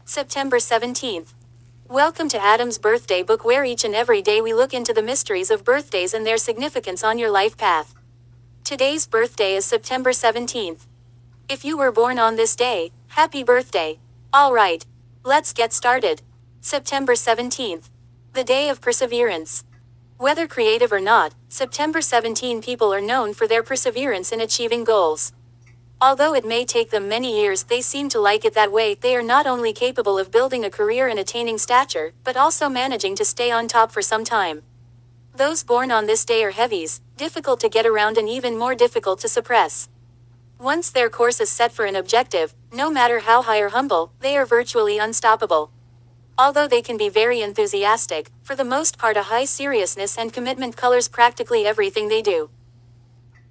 September 17th. Welcome to Adam's Birthday Book, where each and every day we look into the mysteries of birthdays and their significance on your life path. Today's birthday is September 17th. If you were born on this day, happy birthday. Alright, let's get started. September 17th. The day of perseverance. Whether creative or not, September 17 people are known for their perseverance in achieving goals. Although it may take them many years, they seem to like it that way. They are not only capable of building a career and attaining stature, but also managing to stay on top for some time. Those born on this day are heavies, difficult to get around and even more difficult to suppress. Once their course is set for an objective, no matter how high or humble, they are virtually unstoppable. Although they can be very enthusiastic, for the most part a high seriousness and commitment colors practically everything they do.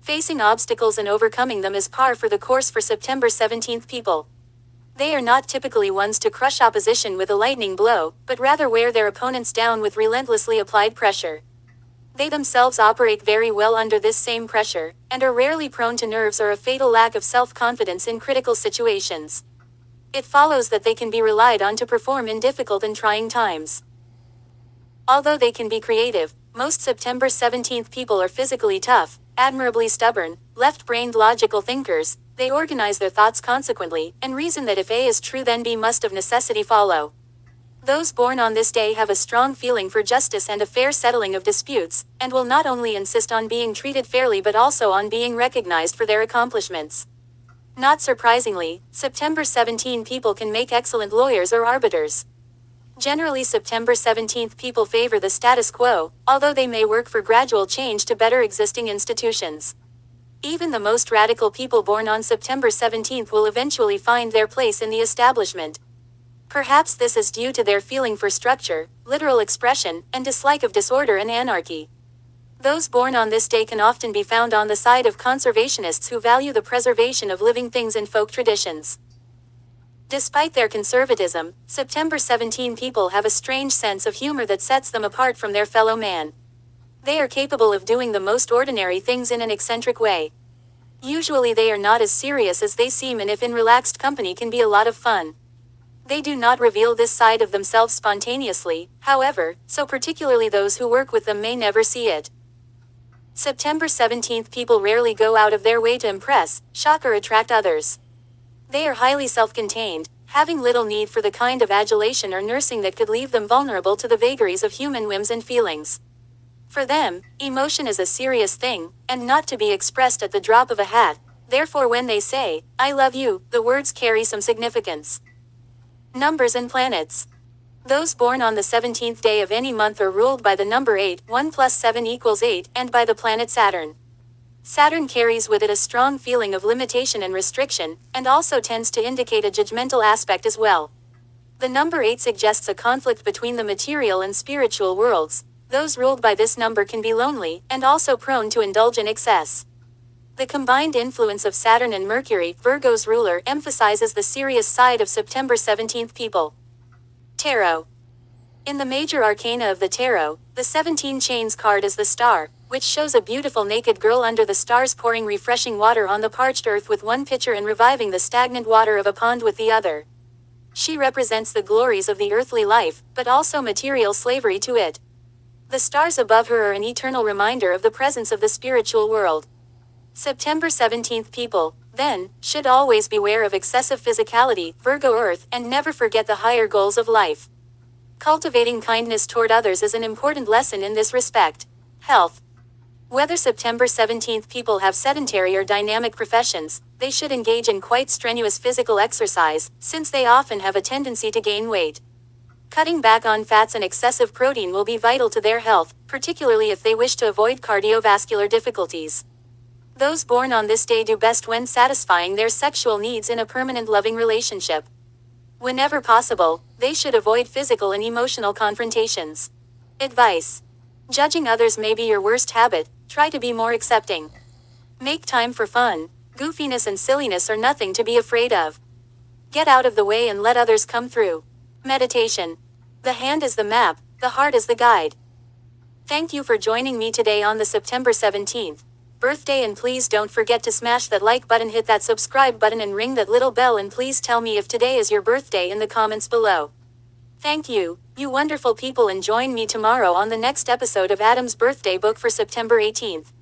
Facing obstacles and overcoming them is par for the course for September 17th people. They are not typically ones to crush opposition with a lightning blow, but rather wear their opponents down with relentlessly applied pressure. They themselves operate very well under this same pressure, and are rarely prone to nerves or a fatal lack of self-confidence in critical situations. It follows that they can be relied on to perform in difficult and trying times. Although they can be creative, most September 17th people are physically tough, admirably stubborn, left-brained logical thinkers. They organize their thoughts consequently, and reason that if A is true then B must of necessity follow. Those born on this day have a strong feeling for justice and a fair settling of disputes, and will not only insist on being treated fairly but also on being recognized for their accomplishments. Not surprisingly, September 17 people can make excellent lawyers or arbiters. Generally, September 17th people favor the status quo, although they may work for gradual change to better existing institutions. Even the most radical people born on September 17th will eventually find their place in the establishment. Perhaps this is due to their feeling for structure, literal expression, and dislike of disorder and anarchy. Those born on this day can often be found on the side of conservationists who value the preservation of living things and folk traditions. Despite their conservatism, September 17 people have a strange sense of humor that sets them apart from their fellow man. They are capable of doing the most ordinary things in an eccentric way. Usually they are not as serious as they seem, and if in relaxed company can be a lot of fun. They do not reveal this side of themselves spontaneously, however, so particularly those who work with them may never see it. September 17th people rarely go out of their way to impress, shock or attract others. They are highly self-contained, having little need for the kind of adulation or nursing that could leave them vulnerable to the vagaries of human whims and feelings. For them, emotion is a serious thing, and not to be expressed at the drop of a hat. Therefore when they say, "I love you," the words carry some significance. Numbers and planets. Those born on the 17th day of any month are ruled by the number 8, 1 plus 7 equals 8, and by the planet Saturn. Saturn carries with it a strong feeling of limitation and restriction, and also tends to indicate a judgmental aspect as well. The number 8 suggests a conflict between the material and spiritual worlds. Those ruled by this number can be lonely, and also prone to indulge in excess. The combined influence of Saturn and Mercury, Virgo's ruler, emphasizes the serious side of September 17th people. Tarot. In the major arcana of the tarot, the 17 Chains card is the star, which shows a beautiful naked girl under the stars pouring refreshing water on the parched earth with one pitcher and reviving the stagnant water of a pond with the other. She represents the glories of the earthly life, but also material slavery to it. The stars above her are an eternal reminder of the presence of the spiritual world. September 17th people, then, should always beware of excessive physicality, Virgo Earth, and never forget the higher goals of life. Cultivating kindness toward others is an important lesson in this respect. Health. Whether September 17th people have sedentary or dynamic professions, they should engage in quite strenuous physical exercise, since they often have a tendency to gain weight. Cutting back on fats and excessive protein will be vital to their health, particularly if they wish to avoid cardiovascular difficulties. Those born on this day do best when satisfying their sexual needs in a permanent loving relationship. Whenever possible, they should avoid physical and emotional confrontations. Advice. Judging others may be your worst habit. Try to be more accepting. Make time for fun. Goofiness and silliness are nothing to be afraid of. Get out of the way and let others come through. Meditation. The hand is the map, the heart is the guide. Thank you for joining me today on the September 17th. birthday, and please don't forget to smash that like button, hit that subscribe button, and ring that little bell, and please tell me if today is your birthday in the comments below. Thank you, you wonderful people, and join me tomorrow on the next episode of Adam's Birthday Book for September 18th.